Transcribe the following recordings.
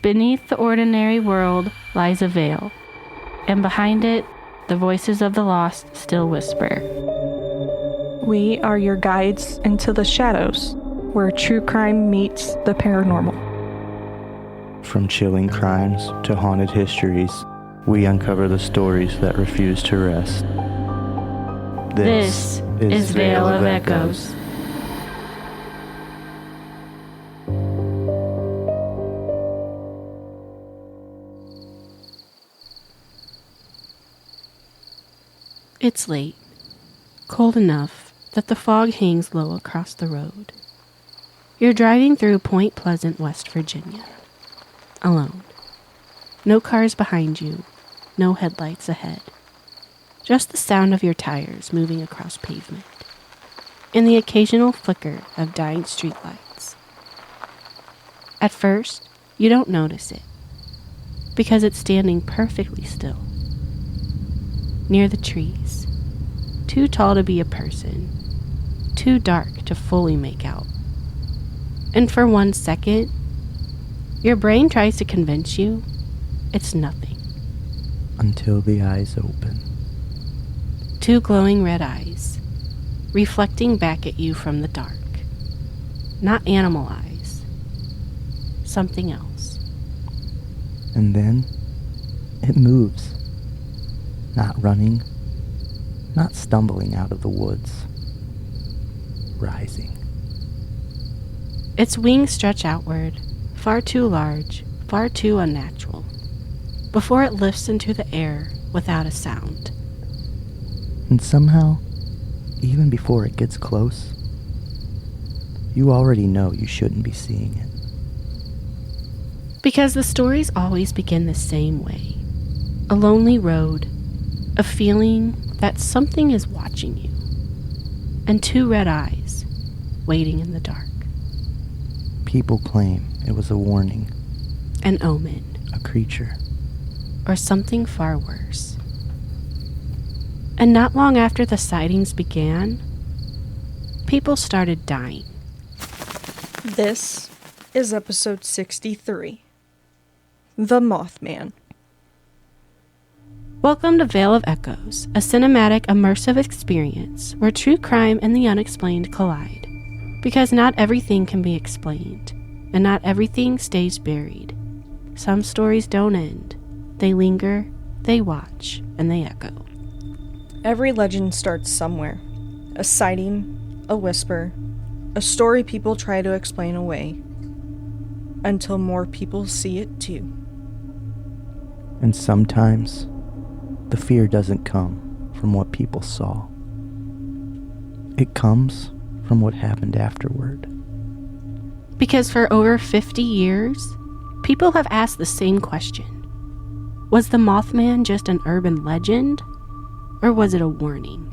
Beneath the ordinary world lies a veil, and behind it, the voices of the lost still whisper. We are your guides into the shadows, where true crime meets the paranormal. From chilling crimes to haunted histories, we uncover the stories that refuse to rest. This is Veil of Echoes. It's late, cold enough that the fog hangs low across the road. You're driving through Point Pleasant, West Virginia, alone. No cars behind you, no headlights ahead. Just the sound of your tires moving across pavement, and the occasional flicker of dying streetlights. At first, you don't notice it, because it's standing perfectly still. Near the trees, too tall to be a person, too dark to fully make out. And for 1 second, your brain tries to convince you it's nothing. Until the eyes open. 2 glowing red eyes, reflecting back at you from the dark. Not animal eyes, something else. And then, it moves. Not running, not stumbling out of the woods. Rising. Its wings stretch outward, far too large, far too unnatural, before it lifts into the air without a sound. And somehow, even before it gets close, you already know you shouldn't be seeing it. Because the stories always begin the same way. A lonely road, a feeling that something is watching you, and 2 red eyes waiting in the dark. People claim it was a warning. An omen. A creature. Or something far worse. And not long after the sightings began, people started dying. This is episode 63. The Mothman. Welcome to Veil of Echoes, a cinematic, immersive experience where true crime and the unexplained collide. Because not everything can be explained, and not everything stays buried. Some stories don't end. They linger, they watch, and they echo. Every legend starts somewhere. A sighting, a whisper, a story people try to explain away. Until more people see it too. And sometimes, the fear doesn't come from what people saw. It comes from what happened afterward. Because for over 50 years, people have asked the same question. Was the Mothman just an urban legend? Or was it a warning?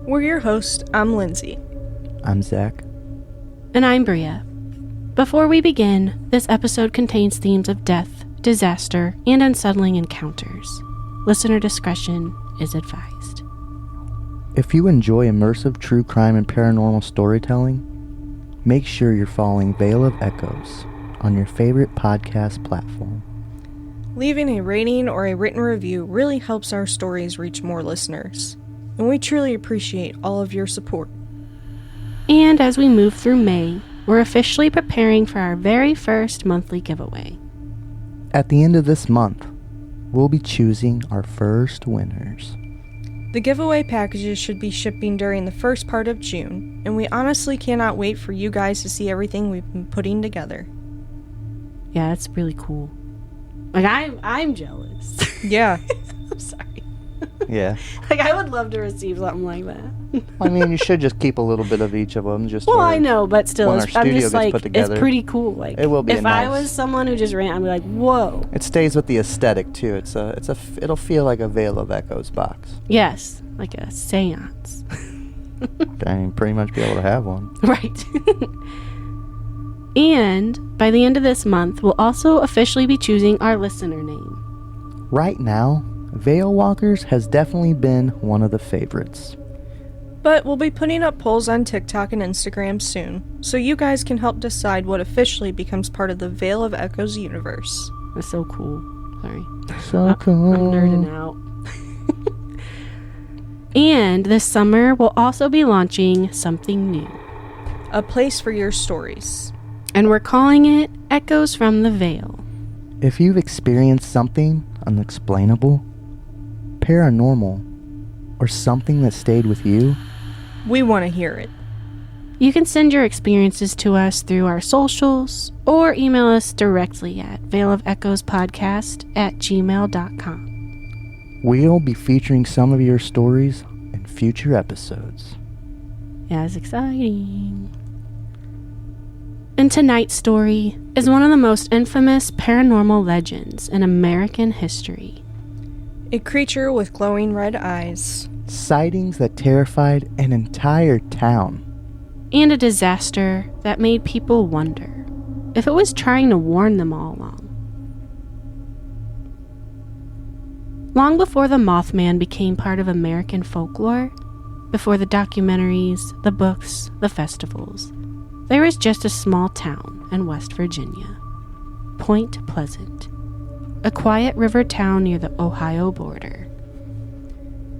We're your hosts. I'm Lindsay. I'm Zach. And I'm Bria. Before we begin, this episode contains themes of death, disaster, and unsettling encounters. Listener discretion is advised. If you enjoy immersive true crime and paranormal storytelling, make sure you're following Veil of Echoes on your favorite podcast platform. Leaving a rating or a written review really helps our stories reach more listeners, and we truly appreciate all of your support. And as we move through May, we're officially preparing for our very first monthly giveaway. At the end of this month, we'll be choosing our first winners. The giveaway packages should be shipping during the first part of June, and we honestly cannot wait for you guys to see everything we've been putting together. Yeah, it's really cool. Like, I'm jealous. Yeah. I'm sorry. Yeah. Like, I would love to receive something like that. I mean, you should just keep a little bit of each of them. Just well, I know, but still, when our I'm studio just gets like, put together. it's pretty cool. Like, It will be if nice. I was someone who just ran, I'd be like, whoa. It stays with the aesthetic too. It'll feel like a Veil of Echoes box. Yes, like a seance. I mean, pretty much be able to have one. Right. And by the end of this month, we'll also officially be choosing our listener name. Right now, Veil Walkers has definitely been one of the favorites. But we'll be putting up polls on TikTok and Instagram soon, so you guys can help decide what officially becomes part of the Veil of Echoes universe. That's so cool. Sorry. So cool. I'm nerding out. And this summer, we'll also be launching something new. A place for your stories. And we're calling it Echoes from the Veil. If you've experienced something unexplainable, paranormal, or something that stayed with you, we want to hear it. You can send your experiences to us through our socials or email us directly at veilofechoespodcast@gmail.com. We'll be featuring some of your stories in future episodes. Yeah, it's exciting. And tonight's story is one of the most infamous paranormal legends in American history. A creature with glowing red eyes. Sightings that terrified an entire town. And a disaster that made people wonder if it was trying to warn them all along. Long before the Mothman became part of American folklore, before the documentaries, the books, the festivals, there was just a small town in West Virginia, Point Pleasant, a quiet river town near the Ohio border.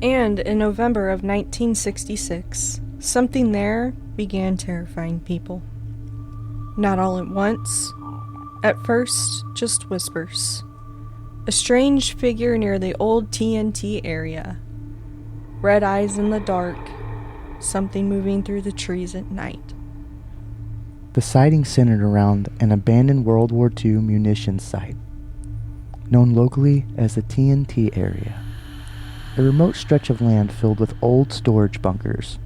And in November of 1966, something there began terrifying people. Not all at once. At first, just whispers. A strange figure near the old TNT area. Red eyes in the dark. Something moving through the trees at night. The sighting centered around an abandoned World War II munitions site, known locally as the TNT area, a remote stretch of land filled with old storage bunkers,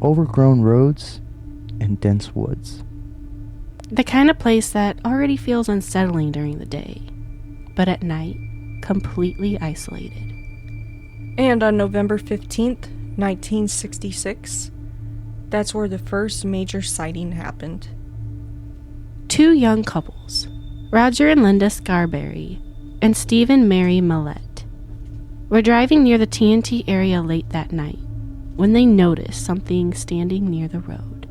overgrown roads, and dense woods. The kind of place that already feels unsettling during the day, but at night, completely isolated. And on November 15th, 1966, that's where the first major sighting happened. Two young couples, Roger and Linda Scarberry and Steve and Mary Millette, were driving near the TNT area late that night when they noticed something standing near the road.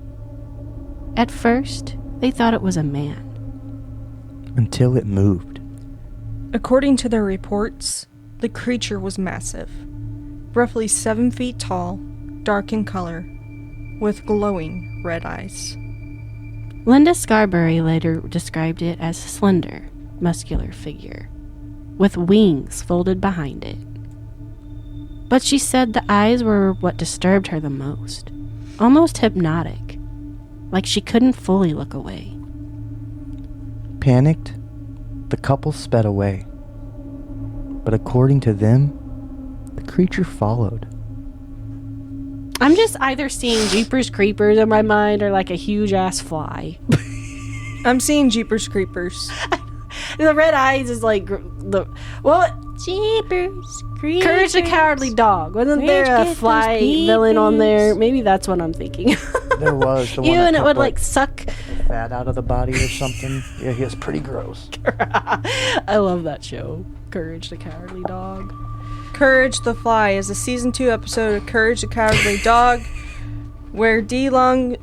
At first, they thought it was a man. Until it moved. According to their reports, the creature was massive, roughly 7 feet tall, dark in color, with glowing red eyes. Linda Scarberry later described it as a slender, muscular figure, with wings folded behind it. But she said the eyes were what disturbed her the most, almost hypnotic, like she couldn't fully look away. Panicked, the couple sped away. But according to them, the creature followed. I'm just either seeing Jeepers Creepers in my mind or like a huge ass fly. I'm seeing Jeepers Creepers. The red eyes is like Jeepers Creepers. Courage the Cowardly Dog. Wasn't there a fly villain on there? Maybe that's what I'm thinking. There was the one And that it would took, like suck fat out of the body or something. Yeah, he was pretty gross. I love that show. Courage the Cowardly Dog. Courage the Fly is a season 2 episode of Courage the Cowardly Dog, where D-Long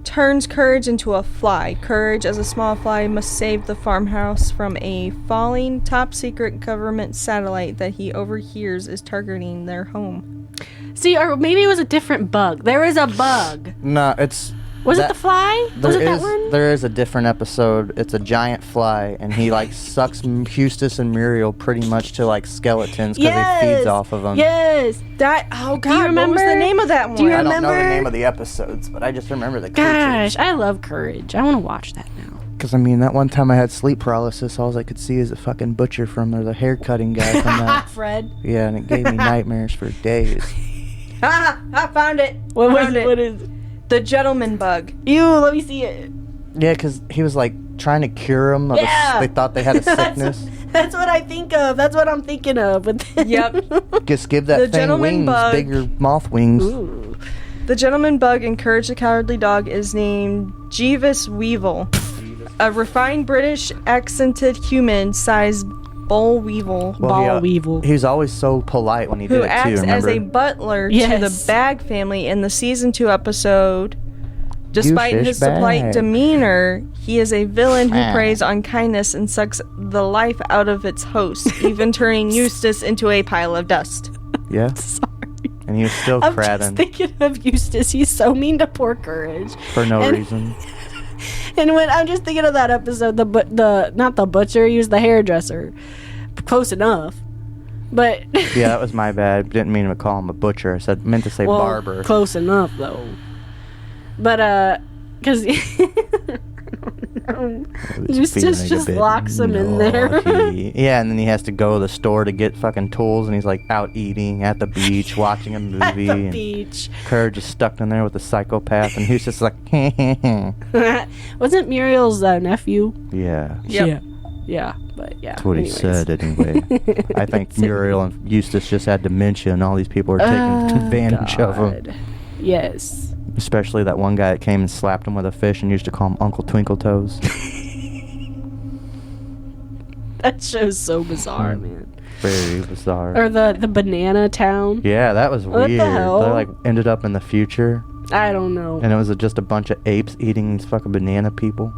turns Courage into a fly. Courage, as a small fly, must save the farmhouse from a falling top-secret government satellite that he overhears is targeting their home. See, or maybe it was a different bug. There is a bug. No, it's... Was it the fly? Was it that one? There is a different episode. It's a giant fly, and he like sucks Eustace and Muriel pretty much to like skeletons because he feeds off of them. Yes. That, oh God, Do you remember? what was the name of that one? Do you I don't know the remember? name of the episodes, but I just remember the creatures. Gosh, I love Courage. I want to watch that now. Because, I mean, that one time I had sleep paralysis, all I could see is a fucking butcher from there, the hair cutting guy from that. Fred. Yeah, and it gave me nightmares for days. I found it. What Found it. What is it? The gentleman bug. Ew, let me see it. Yeah, because he was like trying to cure them. Yeah. They thought they had a sickness. That's what I think of. That's what I'm thinking of. But then Yep. Just give that The thing gentleman wings, bug. bigger moth wings. Ooh. The gentleman bug in Courage the Cowardly Dog is named Jeeves Weevil, a refined British accented human-sized Boll Weevil, Weevil. He was always so polite when he who did it too, acts remember? as a butler to Yes. the Bag family in the season 2 episode. Despite Eustace his polite Bag. demeanor, he is a villain who preys on kindness and sucks the life out of its host, even turning Eustace into a pile of dust. Yeah. Sorry. And he was still I'm crabbing just thinking of Eustace. He's so mean to poor Courage. for no and- reason. And when I'm just thinking of that episode, the not the butcher, he was the hairdresser. Close enough. But Yeah, that was my bad. Didn't mean to call him a butcher. I meant to say well, barber. close enough though. But because Eustace just locks him in there. Yeah, and then he has to go to the store to get fucking tools, and he's like out eating at the beach, watching a movie. At the and beach. Courage is stuck in there with a psychopath, and he's just like, Wasn't Muriel's nephew? yeah. Yep. Yeah, but yeah. That's what he said anyway. I think Muriel and Eustace just had dementia, and all these people are taking advantage of him. Yes. Especially that one guy that came and slapped him with a fish and used to call him Uncle Twinkle Toes. That show's so bizarre, man. Very bizarre. Or the banana town. Yeah, that was What the weird. hell? They like ended up in the future, I don't know. and it was just a bunch of apes eating these fucking banana people.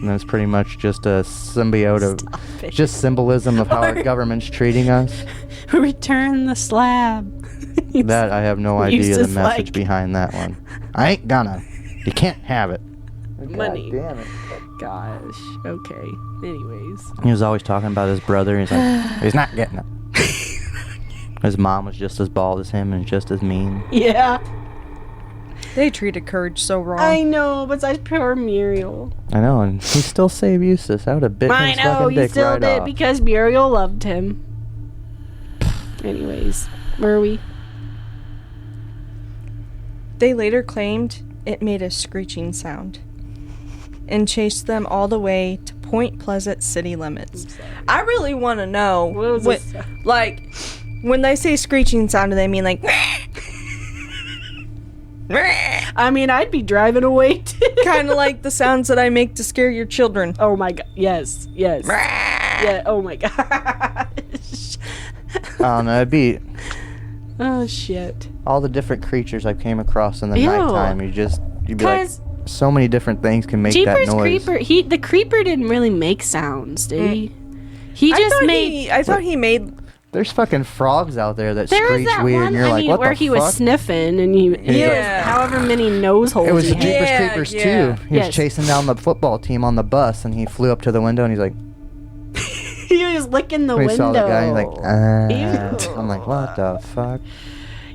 And it's pretty much just a symbiote of just symbolism of how our government's treating us. Return the slab. That I have no idea the Eustace, message like- behind that one. I ain't gonna. You can't have it. Money. God damn it. Gosh. Okay. Anyways. He was always talking about his brother. He's like, he's not getting it. His mom was just as bald as him and just as mean. Yeah. They treated Courage so wrong. I know, besides poor Muriel. I know, and he still saved Eustace. I would have bit I his know, fucking you dick still right did off. because Muriel loved him. Anyways, were we? They later claimed it made a screeching sound and chased them all the way to Point Pleasant city limits. I really want to know What was what, this? like, when they say screeching sound, do they mean like I mean, I'd be driving away too. kind of like the sounds that I make to scare your children? Oh my god. Yes. Yes. Yeah. Oh my gosh. I don't know, it'd be Oh shit. all the different creatures I came across in the Ew. nighttime. You'd be like, 'Cause so many different things can make that Jeepers noise. Creeper. The creeper didn't really make sounds, did he? He just made. I thought he made. There's fucking frogs out there that There was screech that weird, one. and you're I like, mean, what where the he fuck? was sniffing, and he Yeah. was however many nose holes It was he the had. Jeepers Yeah, Creepers yeah. too. He was Yes. chasing down the football team on the bus, and he flew up to the window, and he's like, He was licking the when window. he saw the guy, he's like, Ew. I'm like, what the fuck?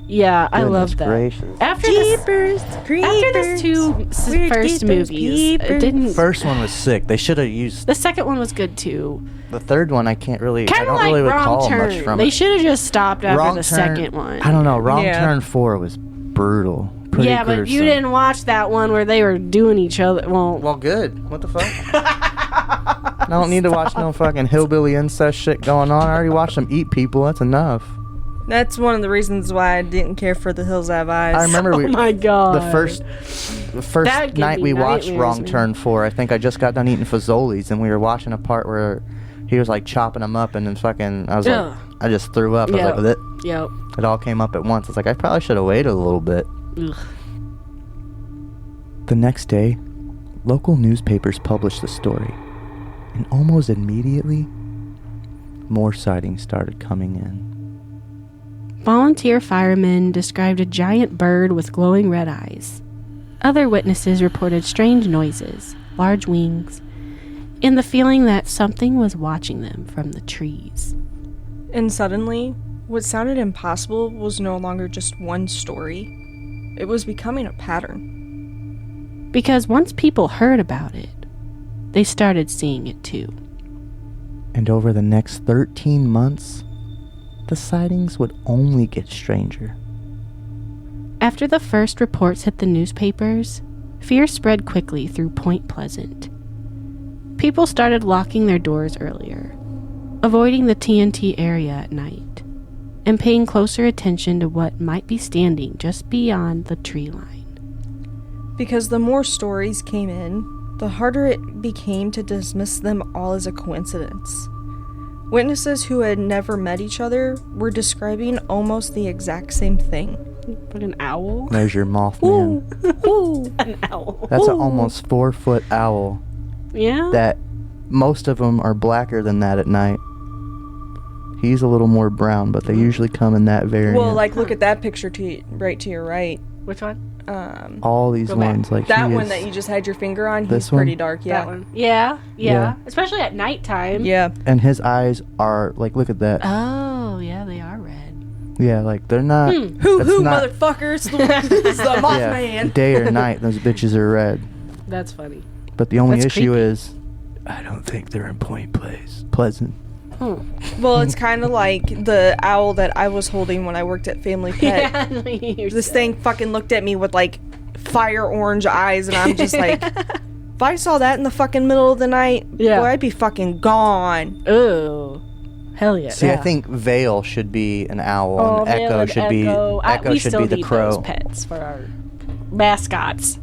Yeah, I Goodness love that. gracious. After Jeepers, this two Where'd first get those movies, it peepers? didn't. First one was sick. They should have used The second one was good too. the third one. I Kind don't of like really Wrong recall Turn. much from They it. should have just stopped after Wrong the Turn- second one. I don't know. Wrong Yeah. Turn 4 was brutal. Pretty Yeah, but you gruesome. didn't watch that one where they were doing each other. Well, good. What the fuck? I don't need to watch no fucking hillbilly incest shit going on. I already watched them eat people. That's enough. That's one of the reasons why I didn't care for The Hills Have Eyes. I remember Oh my god. the first That gave night me we watched nightmares, Wrong man. Turn 4. I think I just got done eating fazoli's, and we were watching a part where he was like chopping them up, and then fucking I was Ugh. like, I just threw up. I Yeah. was like, Yep. it all came up at once. It's like I probably should have waited a little bit. Ugh. The next day, local newspapers published the story, and almost immediately, more sightings started coming in. Volunteer firemen described a giant bird with glowing red eyes. Other witnesses reported strange noises, large wings, and the feeling that something was watching them from the trees. And suddenly, what sounded impossible was no longer just one story. It was becoming a pattern. Because once people heard about it, they started seeing it too. And over the next 13 months, the sightings would only get stranger. After the first reports hit the newspapers, fear spread quickly through Point Pleasant. People started locking their doors earlier, avoiding the TNT area at night, and paying closer attention to what might be standing just beyond the tree line. Because the more stories came in, the harder it became to dismiss them all as a coincidence. Witnesses who had never met each other were describing almost the exact same thing. But an owl? There's your Mothman. Ooh. An owl. That's an Ooh. almost 4-foot owl. Yeah? That most of them are blacker than that at night. He's a little more brown, but they usually come in that variant. Well, like, look at that picture right to your right. Which one? all these Go back. ones, like That he one is- that you just had your finger on, he's This pretty one? dark, yeah. That one. Yeah, yeah. Yeah. Especially at nighttime. Yeah. and his eyes are like, look at that. Oh, yeah, they are red. Yeah, like they're not. Hoo that's hoo, not- motherfuckers! It's the Mothman. Yeah, day or night, those bitches are red. That's funny. But the only That's issue creepy. is, I don't think they're in Point Pleasant. Well, it's kind of like the owl that I was holding when I worked at Family Pet. Yeah, This thing fucking looked at me with like fire orange eyes, and I'm just like, if I saw that in the fucking middle of the night, Yeah. boy, I'd be fucking gone. Ooh. Hell yeah. See, yeah. I think Vale should be an owl, Oh, and Vale Echo and should be we should still be the need crow. those pets for our mascots.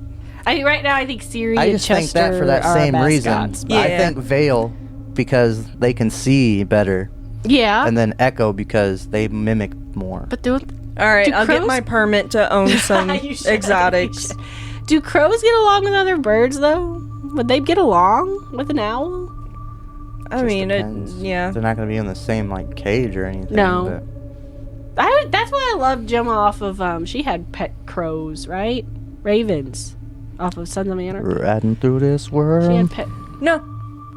I mean, right now I think Siri I and just Chester think that for that are same reason. mascots. Yeah. I think Vale because they can see better, Yeah. and then Echo because they mimic more. But do All right, Do I'll get crows- my permit to own some You should, exotics. you should. Do crows get along with other birds though? Would they get along with an owl? I Just mean, depends. yeah. They're not going to be in the same like cage or anything. No. That's why I love Gemma off of she had pet crows, right? Ravens off of Sons of but Anarchy. riding through this world. She had pet. No,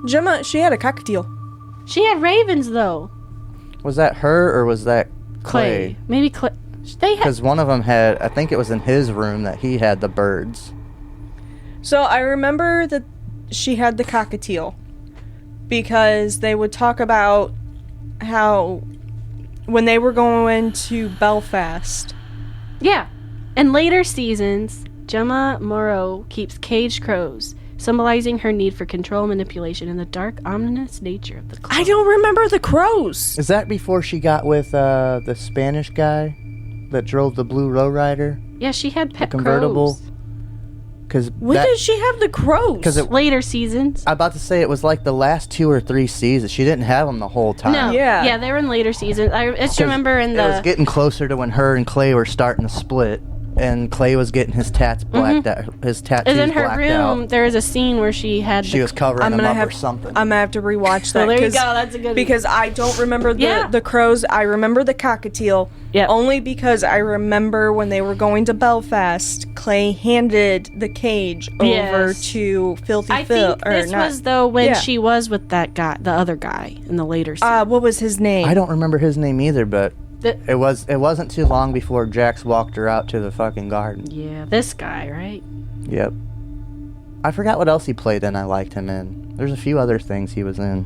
Gemma, she had a cockatiel. She had ravens though. Was that her or was that Clay. Clay? Maybe Clay. They had. Because one of them had, I think it was in his room that he had the birds. So I remember that she had the cockatiel because they would talk about how when they were going to Belfast. Yeah. In later seasons, Gemma Morrow keeps caged crows, symbolizing her need for control, manipulation, and the dark, ominous nature of the cloud. I don't remember the crows. Is that before she got with the Spanish guy that drove the blue lowrider? Yeah, she had pet convertible? crows. Because When did she have the crows? Because it Later seasons. I'm about to say it was like the last 2 or 3 seasons. She didn't have them the whole time. Yeah. No. Yeah, they were in later seasons. I just 'Cause remember in it was the. getting closer to when her and Clay were starting to split, and Clay was getting his tats blacked out, his tattoos Is in her blacked room, out. there is a scene where she had. She was covering I'm them gonna up have or something. I'm gonna have to rewatch that. So there you 'cause- go. That's a good. Because I don't remember Yeah. the crows. I remember the cockatiel. Yep. Only because I remember when they were going to Belfast, Clay handed the cage over Yes. to Filthy I Phil. think this was though when she was with that guy, the other guy, in the later season. What was his name? I don't remember his name either, but The- it wasn't too long before Jax walked her out to the fucking garden. Yeah, this guy, right? Yep. I forgot what else he played in I liked him in. There's a few other things he was in.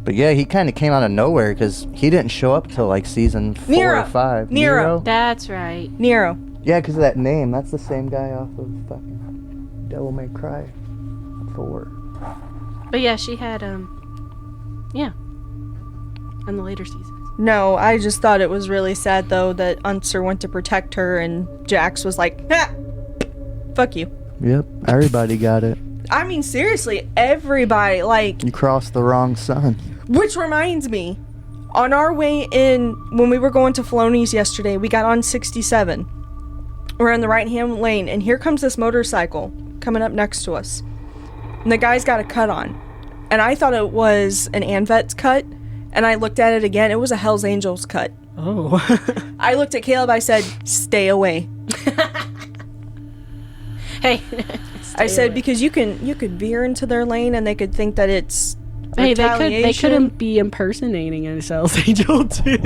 But yeah, he kind of came out of nowhere because he didn't show up till like season 4 Nero. or 5. Nero. That's right. Nero. Yeah, because of that name. That's the same guy off of fucking Devil May Cry 4. But yeah, she had yeah, in the later seasons. No, I just thought it was really sad though that Unser went to protect her and Jax was like, ha! Fuck you. Yep, everybody got it. I mean, seriously, everybody, like, You crossed the wrong sun. which reminds me, on our way in, when we were going to Filoni's yesterday, we got on 67. We're in the right-hand lane, and here comes this motorcycle coming up next to us. And the guy's got a cut on. And I thought it was an ANVET's cut, and I looked at it again, it was a Hell's Angels cut. Oh. I looked at Caleb, I said, stay away. Hey. I said, because you could veer into their lane, and they could think that it's Hey, they retaliation. couldn't be impersonating a Hell's Angel too.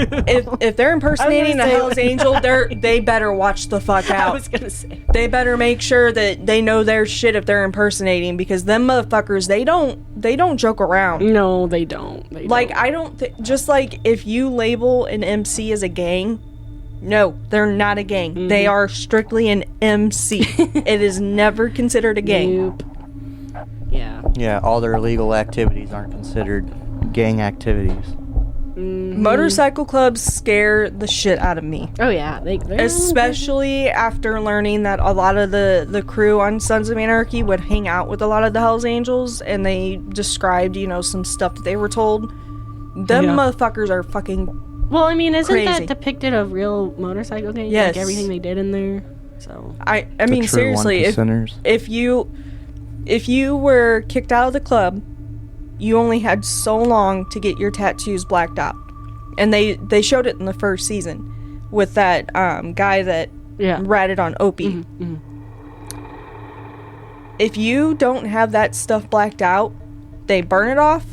If they're impersonating a say- Hell's Angel, they better watch the fuck I out. was gonna say. They better make sure that they know their shit if they're impersonating, because them motherfuckers, they don't joke around. No, they don't. They Like, don't. I don't just like if you label an MC as a gang, no, they're not a gang. Mm-hmm. They are strictly an MC. It is never considered a gang. Nope. Yeah. Yeah, all their illegal activities aren't considered gang activities. Motorcycle clubs scare the shit out of me. Oh, yeah. Especially after learning that a lot of the crew on Sons of Anarchy would hang out with a lot of the Hells Angels, and they described, some stuff that they were told. Them motherfuckers are fucking Well, I mean, isn't crazy. that depicted of real motorcycle gangs? Yes. Like, everything they did in there? So I mean, seriously, if you were kicked out of the club, you only had so long to get your tattoos blacked out. And they showed it in the first season with that guy that ratted on Opie. Mm-hmm, mm-hmm. If you don't have that stuff blacked out, they burn it off,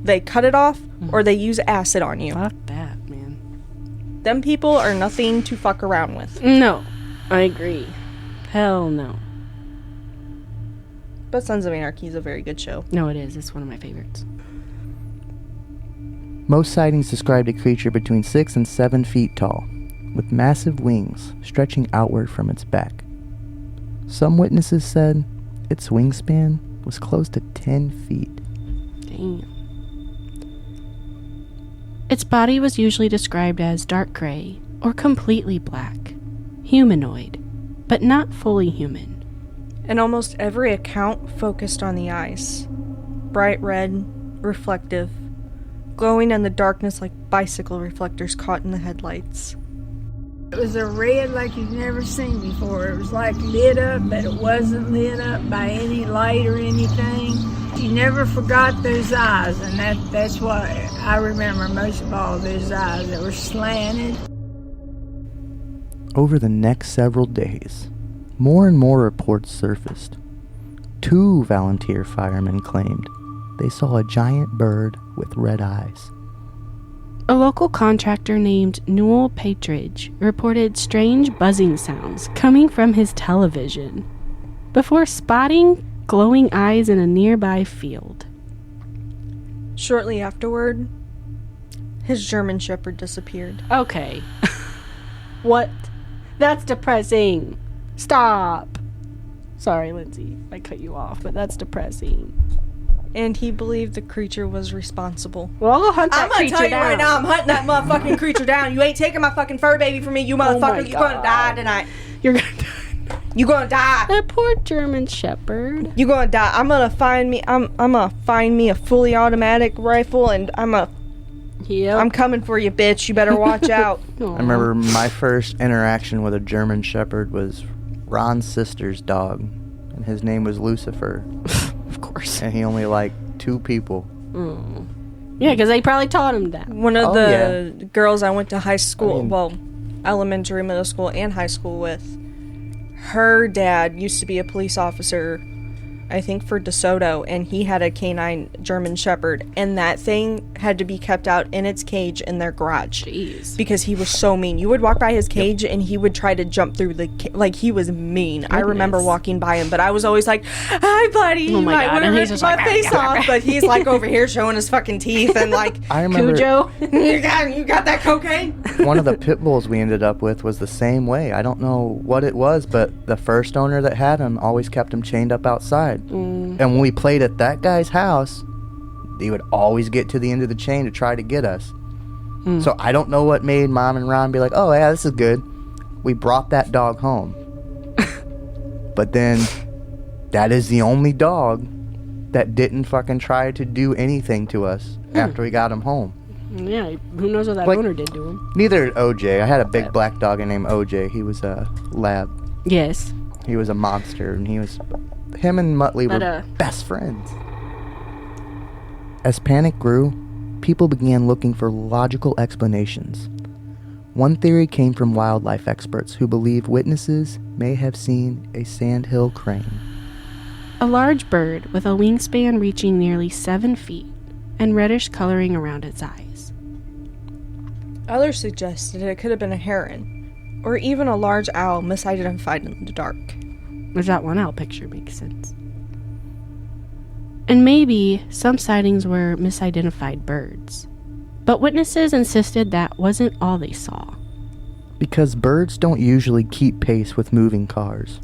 they cut it off, or they use acid on you. Fuck that, man. Them people are nothing to fuck around with. No, I agree. Hell no. But Sons of Anarchy is a very good show. No, it is. It's one of my favorites. Most sightings described a creature between 6 and 7 feet tall, with massive wings stretching outward from its back. Some witnesses said its wingspan was close to 10 feet. Damn. Its body was usually described as dark gray or completely black, humanoid, but not fully human. And almost every account focused on the eyes. Bright red, reflective, glowing in the darkness like bicycle reflectors caught in the headlights. It was a red like you've never seen before. It was like lit up, but it wasn't lit up by any light or anything. She never forgot those eyes, and that's what I remember most of all, those eyes that were slanted. Over the next several days, more and more reports surfaced. 2 volunteer firemen claimed they saw a giant bird with red eyes. A local contractor named Newell Patridge reported strange buzzing sounds coming from his television before spotting glowing eyes in a nearby field. Shortly afterward, his German Shepherd disappeared. Okay. What? That's depressing. Stop. Sorry, Lindsay. I cut you off, but that's depressing. And he believed the creature was responsible. Well, I'll go hunt that I'm gonna creature tell you down. right now, I'm hunting that motherfucking creature down. You ain't taking my fucking fur baby from me, you motherfucker. You're gonna die tonight. You're gonna die. You gonna die. That poor German Shepherd. You gonna die. I'm gonna find me a fully automatic rifle, and I'm coming for you, bitch. You better watch out. I remember my first interaction with a German Shepherd was Ron's sister's dog, and his name was Lucifer. Of course. And he only liked 2 people. Oh. Yeah, because they probably taught him that. One of the girls I went to high school, elementary, middle school, and high school with, her dad used to be a police officer, I think for DeSoto, and he had a canine German Shepherd, and that thing had to be kept out in its cage in their garage. Jeez. Because he was so mean. You would walk by his cage and he would try to jump through like he was mean. Goodness. I remember walking by him, but I was always like, "Hi, buddy." Oh my God. And he's just my like, face off, but he's like over here showing his fucking teeth and like, I remember Cujo. you got that cocaine? One of the pit bulls we ended up with was the same way. I don't know what it was, but the first owner that had him always kept him chained up outside. And when we played at that guy's house, he would always get to the end of the chain to try to get us. So I don't know what made Mom and Ron be like, oh yeah, this is good. We brought that dog home. But then that is the only dog that didn't fucking try to do anything to us after we got him home. Yeah, who knows what that owner did to him. Neither did OJ. I had a big black dog named OJ. He was a lab. Yes. He was a monster, and him and Muttley were best friends. As panic grew, people began looking for logical explanations. One theory came from wildlife experts who believe witnesses may have seen a sandhill crane. A large bird with a wingspan reaching nearly 7 feet and reddish coloring around its eyes. Others suggested it could have been a heron, or even a large owl misidentified in the dark. Which that one owl picture makes sense. And maybe some sightings were misidentified birds. But witnesses insisted that wasn't all they saw. Because birds don't usually keep pace with moving cars.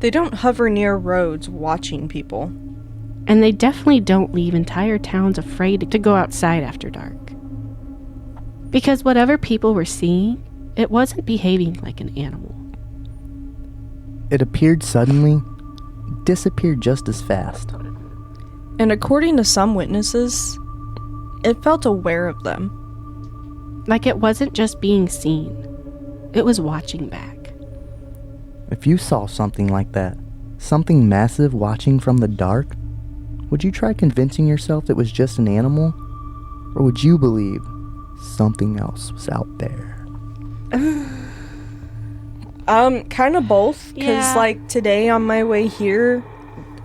They don't hover near roads watching people. And they definitely don't leave entire towns afraid to go outside after dark. Because whatever people were seeing, it wasn't behaving like an animal. It appeared suddenly, disappeared just as fast. And according to some witnesses, it felt aware of them. Like it wasn't just being seen, it was watching back. If you saw something like that, something massive watching from the dark, would you try convincing yourself it was just an animal? Or would you believe something else was out there? Kind of both. Because, Yeah. like, today on my way here,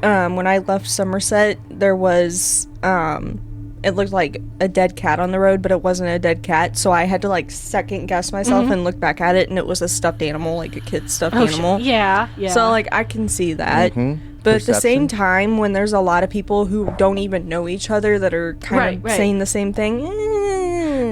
when I left Somerset, there was, it looked like a dead cat on the road, but it wasn't a dead cat. So I had to, like, second guess myself and look back at it, and it was a stuffed animal, like a kid's stuffed animal. Yeah. So, like, I can see that. But at the same time, when there's a lot of people who don't even know each other that are kind of saying the same thing,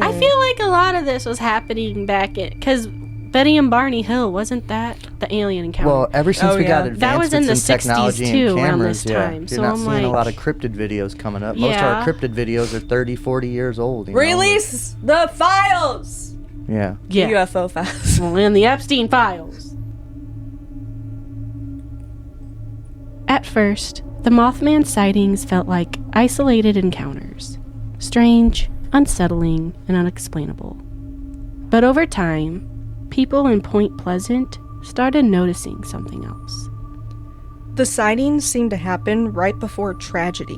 I feel like a lot of this was happening back in, because Betty and Barney Hill, wasn't that the alien encounter? Well, ever since we got advancements that was in the 60s technology too, and around cameras, this time. you're So not I'm seeing a lot like- of cryptid videos coming up. Most of our cryptid videos are 30, 40 years old. You know? release the files! Yeah. Yeah. UFO files. Well, in the Epstein files. At first, the Mothman sightings felt like isolated encounters. Strange, unsettling, and unexplainable. But over time, people in Point Pleasant started noticing something else. The sightings seemed to happen right before tragedy.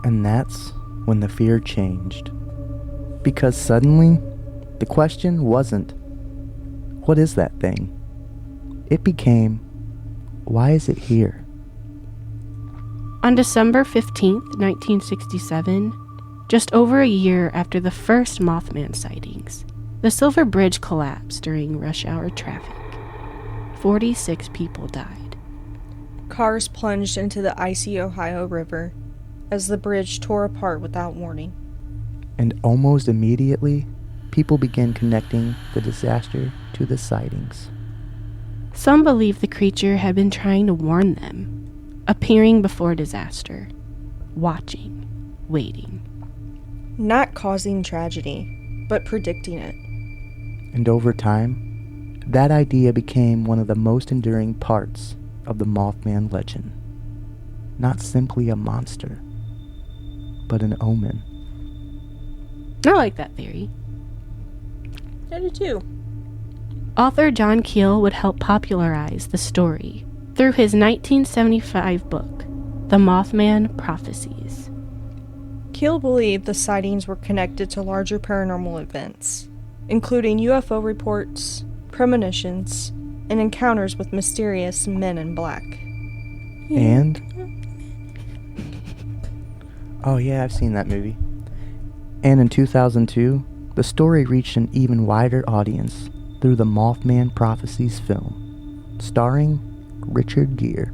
And that's when the fear changed. Because suddenly, the question wasn't, what is that thing? It became, why is it here? On December 15th, 1967, just over a year after the first Mothman sightings, the Silver Bridge collapsed during rush hour traffic. 46 people died. Cars plunged into the icy Ohio River as the bridge tore apart without warning. And almost immediately, people began connecting the disaster to the sightings. Some believe the creature had been trying to warn them, appearing before disaster, watching, waiting. Not causing tragedy, but predicting it. And over time, that idea became one of the most enduring parts of the Mothman legend. Not simply a monster, but an omen. I like that theory. I do too. Author John Keel would help popularize the story through his 1975 book, The Mothman Prophecies. Keel believed the sightings were connected to larger paranormal events, including UFO reports, premonitions, and encounters with mysterious men in black. And? Oh yeah, I've seen that movie. And in 2002, the story reached an even wider audience through the Mothman Prophecies film, starring Richard Gere.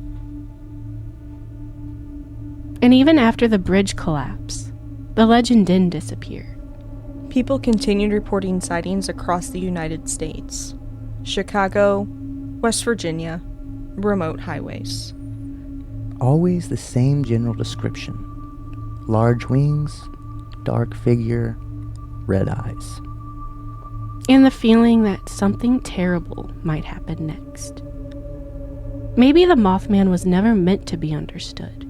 And even after the bridge collapse, the legend didn't disappear. People continued reporting sightings across the United States, Chicago, West Virginia, remote highways. Always the same general description. Large wings, dark figure, red eyes. And the feeling that something terrible might happen next. Maybe the Mothman was never meant to be understood.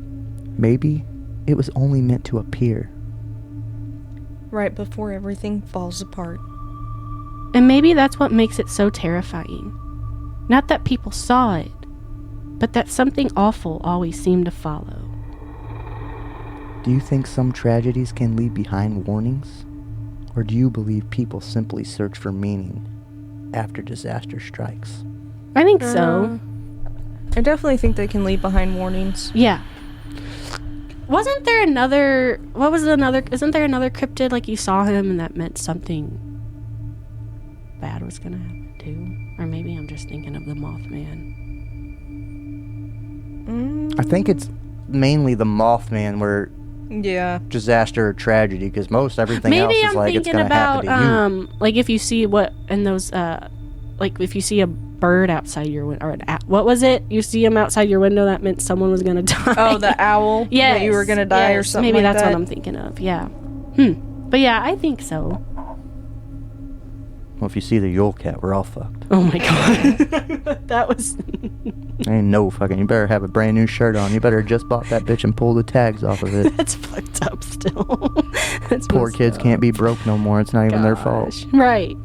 Maybe it was only meant to appear. Right before everything falls apart. And maybe that's what makes it so terrifying. Not that people saw it, but that something awful always seemed to follow. Do you think some tragedies can leave behind warnings? Or do you believe people simply search for meaning after disaster strikes? I think so. I definitely think they can leave behind warnings. Yeah. Wasn't there another... Isn't there another cryptid, like you saw him and that meant something bad was gonna happen too? Or maybe I'm just thinking of the Mothman. I think it's mainly the Mothman where Yeah. disaster or tragedy, because most everything else Maybe is I'm like it's thinking going to happen about, to you. like if you see what in those, like if you see a bird outside your window, or what was it? You see him outside your window, that meant someone was gonna die. Oh, the owl? Yes, That you were gonna die or something Maybe like that's that? what I'm thinking of, yeah. But yeah, I think so. Well, if you see the Yule Cat, we're all fucked. Oh my god. That was... Ain't no fucking... You better have a brand new shirt on. You better just bought that bitch and pull the tags off of it. That's fucked up still. That's Poor messed kids up. can't be broke no more. It's not even their fault. Gosh. Right.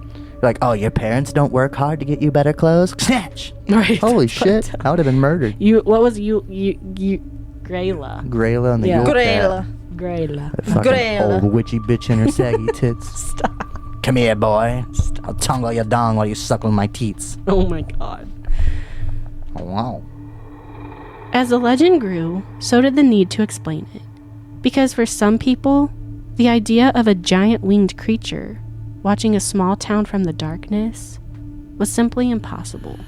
Like, oh, your parents don't work hard to get you better clothes? Snatch! Right. Holy That's shit. fucked up. I would have been murdered. What was Grayla. Grayla and the Yeah. Yule Grayla. Cat. Grayla. That fucking Grayla. old witchy bitch in her saggy tits. Stop. Come here, boy. I'll tongue your dong while you suckle my teats. Oh my god. Oh, wow. As the legend grew, so did the need to explain it. Because for some people, the idea of a giant winged creature watching a small town from the darkness was simply impossible.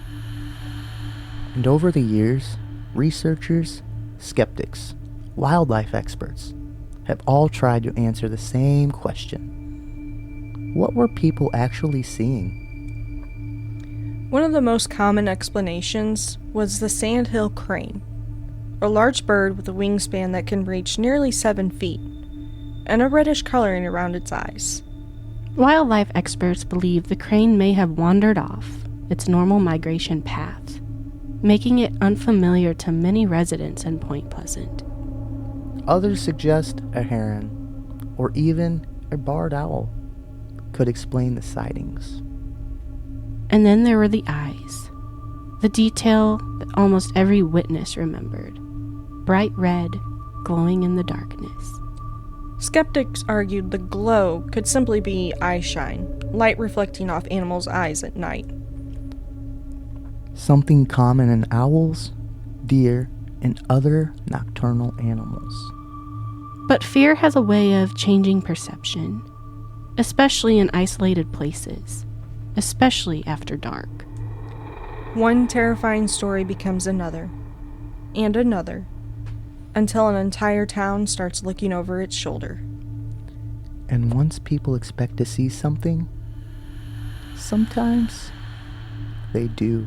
And over the years, researchers, skeptics, wildlife experts have all tried to answer the same question. What were people actually seeing? One of the most common explanations was the sandhill crane, a large bird with a wingspan that can reach nearly 7 feet, and a reddish coloring around its eyes. Wildlife experts believe the crane may have wandered off its normal migration path, making it unfamiliar to many residents in Point Pleasant. Others suggest a heron, or even a barred owl, could explain the sightings. And then there were the eyes, the detail that almost every witness remembered, bright red, glowing in the darkness. Skeptics argued the glow could simply be eye shine, light reflecting off animals' eyes at night. Something common in owls, deer, and other nocturnal animals. But fear has a way of changing perception, especially in isolated places, especially after dark. One terrifying story becomes another, and another, until an entire town starts looking over its shoulder. And once people expect to see something, sometimes they do.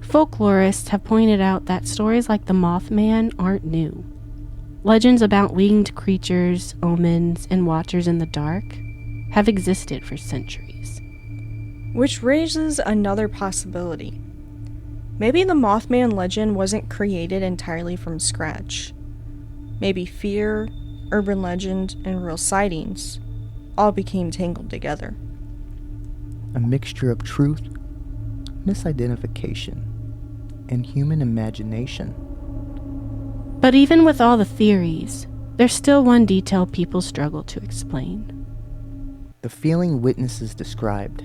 Folklorists have pointed out that stories like the Mothman aren't new. Legends about winged creatures, omens, and watchers in the dark have existed for centuries. Which raises another possibility. Maybe the Mothman legend wasn't created entirely from scratch. Maybe fear, urban legend, and real sightings all became tangled together. A mixture of truth, misidentification, and human imagination. But even with all the theories, there's still one detail people struggle to explain. The feeling witnesses described.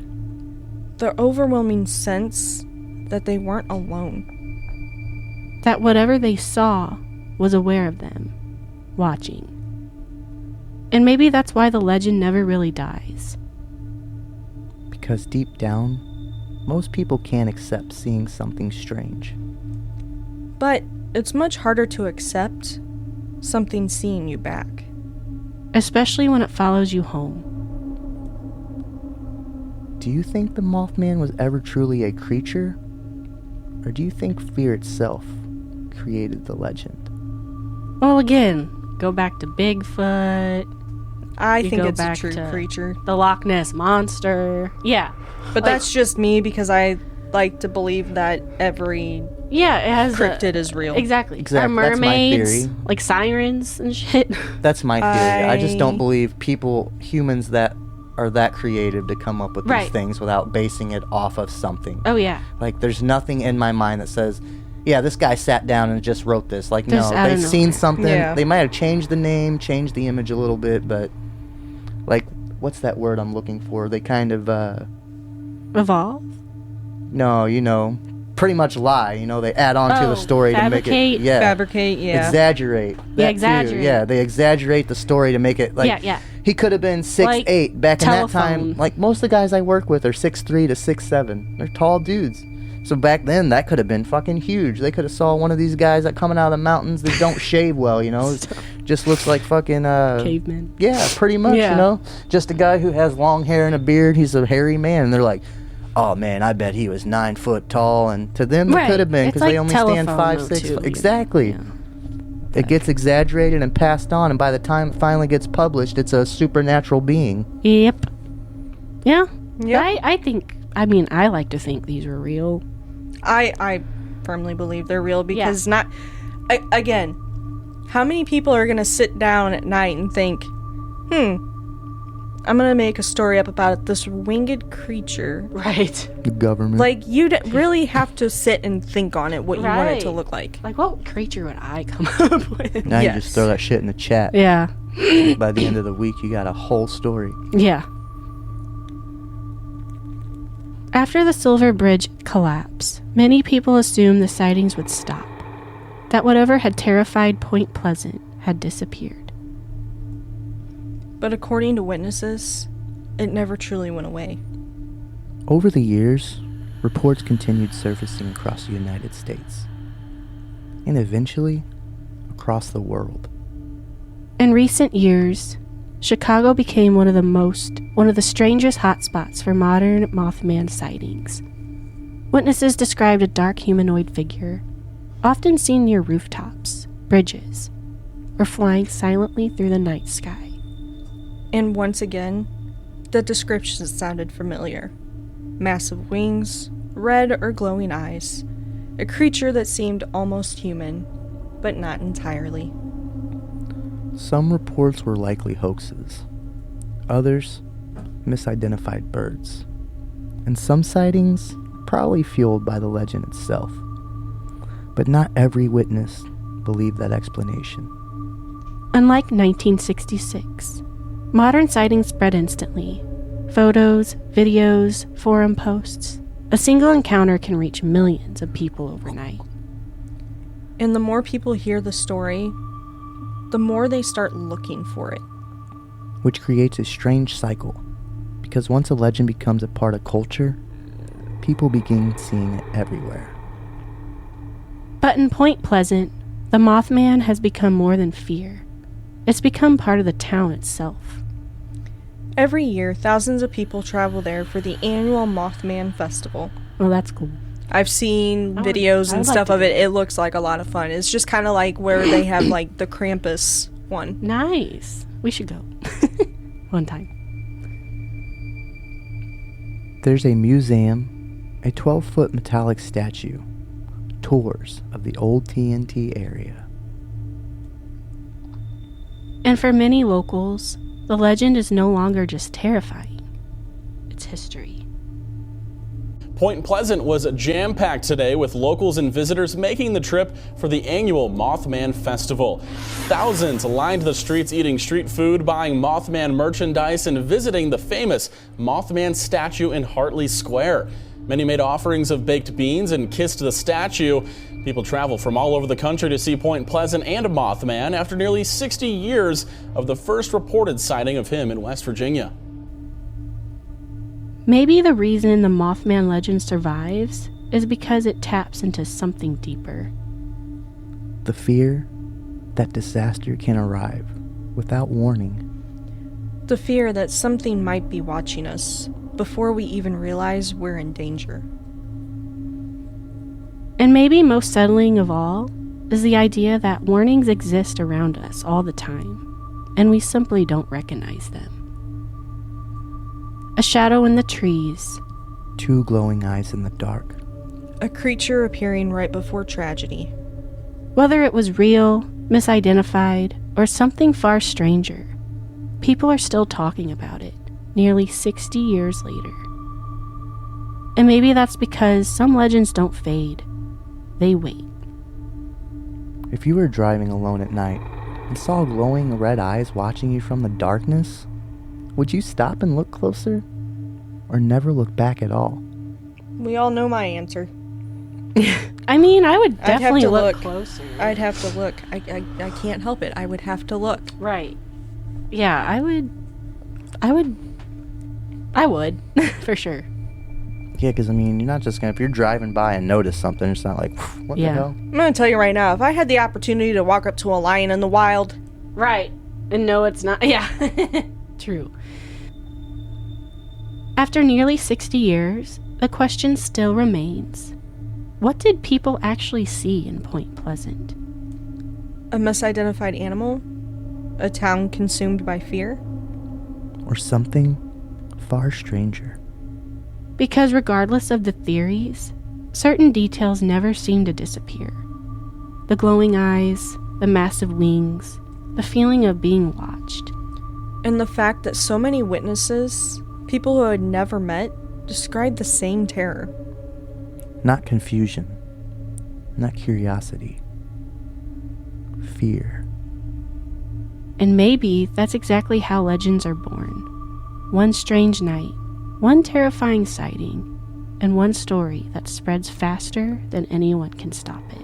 The overwhelming sense that they weren't alone. That whatever they saw was aware of them, watching. And maybe that's why the legend never really dies. Because deep down, most people can't accept seeing something strange. But it's much harder to accept something seeing you back. Especially when it follows you home. Do you think the Mothman was ever truly a creature? Or do you think fear itself created the legend? Well, again, go back to Bigfoot, I You think go it's a back true to- creature. the Loch Ness Monster. Yeah. But Like- that's just me because I like to believe that every Yeah, it has cryptid is real. Exactly. Exactly, Or that's my mermaids, theory. like sirens and shit. That's my theory. I just don't I- believe humans that are that creative to come up with these Right. things without basing it off of something. Oh, yeah. Like, there's nothing in my mind that says, yeah, this guy sat down and just wrote this. Like, Just no, out of they've seen nowhere. something. Yeah. They might have changed the name, changed the image a little bit, but, like, what's that word I'm looking for? They kind of, Evolve? pretty much lie. They add on to Oh, the story to make it. fabricate. Yeah. Fabricate, yeah. Exaggerate. Yeah, That too. exaggerate. Yeah, they exaggerate the story to make it like. Yeah. He could have been 6'8" Like back in that telephone. time. Like most of the guys I work with are 6'3" to 6'7". They're tall dudes. So back then that could have been fucking huge. They could have saw one of these guys that coming out of the mountains that don't shave well, just looks like fucking Cavemen. yeah, pretty much, Yeah. Just a guy who has long hair and a beard. He's a hairy man, and they're like, "Oh man, I bet he was 9 foot tall." And to them, Right. it could have been It's because like they only stand telephone, 5, though, 6. too, Exactly. Yeah. It gets exaggerated and passed on, and by the time it finally gets published, it's a supernatural being. Yep. Yeah. Yeah. I like to think these were real. I firmly believe they're real because again, how many people are going to sit down at night and think, I'm going to make a story up about this winged creature. Right. The government. Like, you'd really have to sit and think on it, what you want it to look like. Like, what creature would I come up with? Now you just throw that shit in the chat. Yeah. By the end of the week, you got a whole story. Yeah. After the Silver Bridge collapse, many people assumed the sightings would stop, that whatever had terrified Point Pleasant had disappeared. But according to witnesses, it never truly went away. Over the years, reports continued surfacing across the United States, and eventually across the world. In recent years, Chicago became one of the strangest hotspots for modern Mothman sightings. Witnesses described a dark humanoid figure, often seen near rooftops, bridges, or flying silently through the night sky. And once again, the descriptions sounded familiar. Massive wings, red or glowing eyes, a creature that seemed almost human, but not entirely. Some reports were likely hoaxes, others misidentified birds, and some sightings probably fueled by the legend itself. But not every witness believed that explanation. Unlike 1966, modern sightings spread instantly. Photos, videos, forum posts. A single encounter can reach millions of people overnight. And the more people hear the story, the more they start looking for it. Which creates a strange cycle, because once a legend becomes a part of culture, people begin seeing it everywhere. But in Point Pleasant, the Mothman has become more than fear. It's become part of the town itself. Every year, thousands of people travel there for the annual Mothman Festival. Well, that's cool. I've seen videos and stuff of it. It looks like a lot of fun. It's just kind of like where they have like the Krampus one. Nice. We should go. One time. There's a museum, a 12-foot metallic statue, tours of the old TNT area. And for many locals, the legend is no longer just terrifying. It's history. Point Pleasant was jam-packed today with locals and visitors making the trip for the annual Mothman Festival. Thousands lined the streets eating street food, buying Mothman merchandise, and visiting the famous Mothman statue in Hartley Square. Many made offerings of baked beans and kissed the statue. People travel from all over the country to see Point Pleasant and Mothman after nearly 60 years of the first reported sighting of him in West Virginia. Maybe the reason the Mothman legend survives is because it taps into something deeper. The fear that disaster can arrive without warning. The fear that something might be watching us before we even realize we're in danger. And maybe most settling of all is the idea that warnings exist around us all the time, and we simply don't recognize them. A shadow in the trees. Two glowing eyes in the dark. A creature appearing right before tragedy. Whether it was real, misidentified, or something far stranger, people are still talking about it, nearly 60 years later. And maybe that's because some legends don't fade. They wait. If you were driving alone at night and saw glowing red eyes watching you from the darkness, would you stop and look closer? Or never look back at all? We all know my answer. I mean, I would definitely look look closer. I'd have to look. I can't help it. I would have to look. Right. Yeah, I would. For sure. Yeah, because I mean, you're not just gonna, if you're driving by and notice something, it's not like, what the hell? I'm gonna tell you right now, if I had the opportunity to walk up to a lion in the wild. Right. And no, it's not. Yeah. True. After nearly 60 years, the question still remains. What did people actually see in Point Pleasant? A misidentified animal? A town consumed by fear? Or something far stranger. Because regardless of the theories, certain details never seem to disappear. The glowing eyes, the massive wings, the feeling of being watched. And the fact that so many witnesses, people who had never met, described the same terror. Not confusion, not curiosity, fear. And maybe that's exactly how legends are born. One strange night, one terrifying sighting, and one story that spreads faster than anyone can stop it.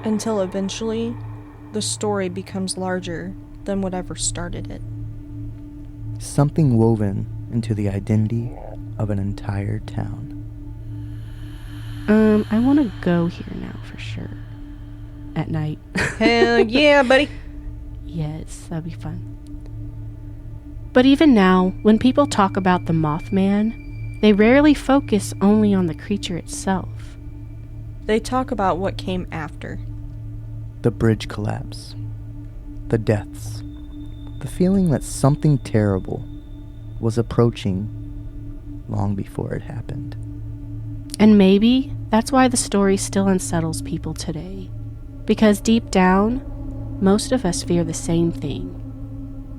Until eventually, the story becomes larger than whatever started it. Something woven into the identity of an entire town. I want to go here now for sure. At night. Hell yeah, buddy. Yes, that'd be fun. But even now, when people talk about the Mothman, they rarely focus only on the creature itself. They talk about what came after. The bridge collapse, the deaths, the feeling that something terrible was approaching long before it happened. And maybe that's why the story still unsettles people today. Because deep down, most of us fear the same thing.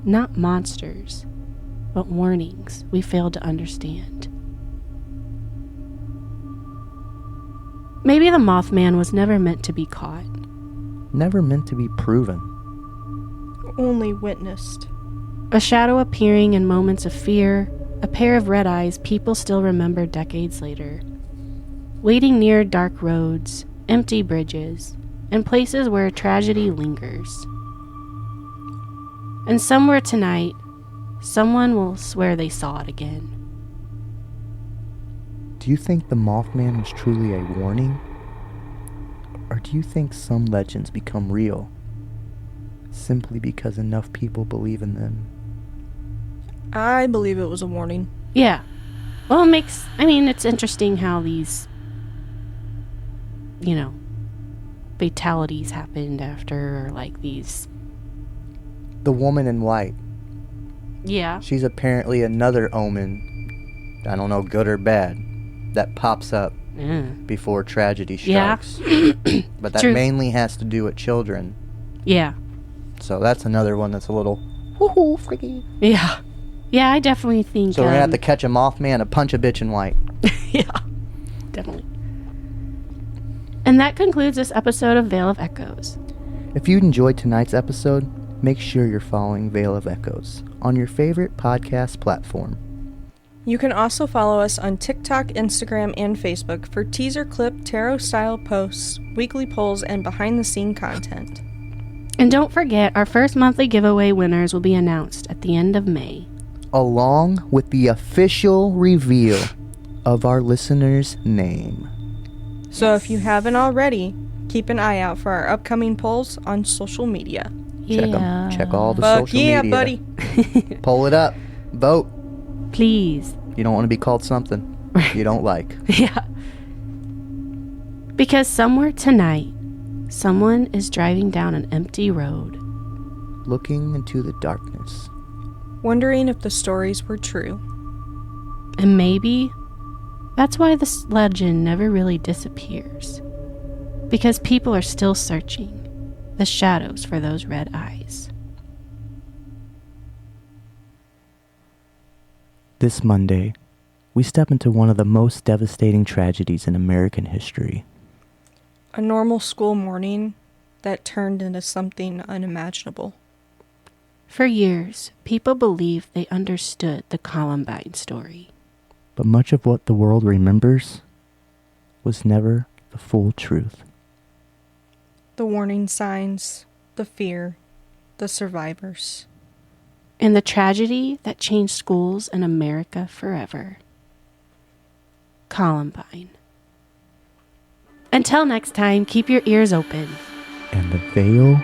Not monsters, but warnings we fail to understand. Maybe the Mothman was never meant to be caught. Never meant to be proven. Only witnessed. A shadow appearing in moments of fear, a pair of red eyes people still remember decades later. Waiting near dark roads, empty bridges, and places where tragedy lingers. And somewhere tonight, someone will swear they saw it again. Do you think the Mothman was truly a warning? Or do you think some legends become real simply because enough people believe in them? I believe it was a warning. Yeah. Well, it's interesting how these, fatalities happened after, or like these. The woman in white. Yeah. She's apparently another omen, I don't know, good or bad, that pops up before tragedy strikes. Yeah. But that True. mainly has to do with children. Yeah. So that's another one that's a little woohoo freaky. Yeah. Yeah, I definitely think... So we're going to have to catch a Mothman and punch a bitch in white. Yeah, definitely. And that concludes this episode of Veil of Echoes. If you enjoyed tonight's episode, make sure you're following Veil of Echoes on your favorite podcast platform. You can also follow us on TikTok, Instagram, and Facebook for teaser clip, tarot-style posts, weekly polls, and behind-the-scene content. And don't forget, our first monthly giveaway winners will be announced at the end of May. Along with the official reveal of our listener's name. So if you haven't already, keep an eye out for our upcoming polls on social media. Check 'em. Check all the Fuck social yeah, media. buddy. Poll it up. Vote. Please. You don't want to be called something you don't like. Yeah. Because somewhere tonight, someone is driving down an empty road. Looking into the darkness. Wondering if the stories were true. And maybe that's why this legend never really disappears. Because people are still searching the shadows for those red eyes. This Monday, we step into one of the most devastating tragedies in American history. A normal school morning that turned into something unimaginable. For years, people believed they understood the Columbine story. But much of what the world remembers was never the full truth. The warning signs, the fear, the survivors. And the tragedy that changed schools in America forever. Columbine. Until next time, keep your ears open. And the veil